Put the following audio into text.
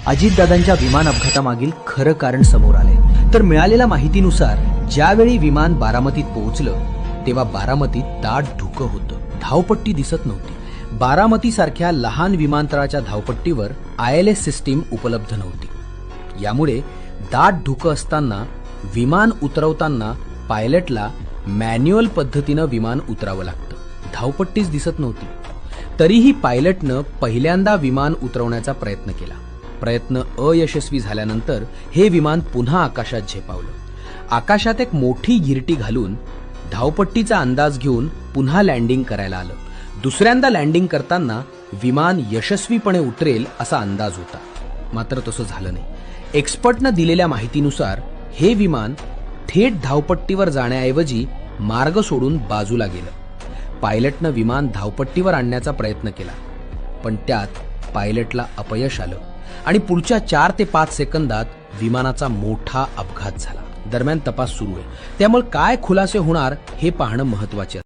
अजितदादांच्या विमान अपघातामागील खरं कारण समोर आले। तर मिळालेल्या माहितीनुसार ज्यावेळी विमान बारामतीत पोहोचलं तेव्हा बारामतीत दाट धुकं होतं, धावपट्टी दिसत नव्हती। बारामती सारख्या लहान विमानतळाच्या धावपट्टीवर ILS सिस्टीम उपलब्ध नव्हती। यामुळे दाट धुकं असताना विमान उतरवताना पायलटला मॅन्युअल पद्धतीनं विमान उतरावं लागतं, धावपट्टीच दिसत नव्हती। तरीही पायलटनं पहिल्यांदा विमान उतरवण्याचा प्रयत्न केला। प्रयत्न अयशस्वी झाल्यानंतर हे विमान पुन्हा आकाशात झेपावलं। आकाशात एक मोठी गिरटी घालून धावपट्टीचा अंदाज घेऊन पुन्हा लँडिंग करायला आलं। दुसऱ्यांदा लँडिंग करताना विमान यशस्वीपणे उतरेल असा अंदाज होता, मात्र तसं झालं नाही। एक्सपर्टनं दिलेल्या माहितीनुसार हे विमान थेट धावपट्टीवर जाण्याऐवजी मार्ग सोडून बाजूला गेलं। पायलटनं विमान धावपट्टीवर आणण्याचा प्रयत्न केला, पण त्यात पायलटला अपयश आलं आणि पुढच्या 4 ते 5 सेकंदात विमानाचा मोठा अपघात झाला। दरम्यान तपास सुरू आहे, त्यामुळे काय खुलासे होणार हे पाहणं महत्त्वाचे आहे।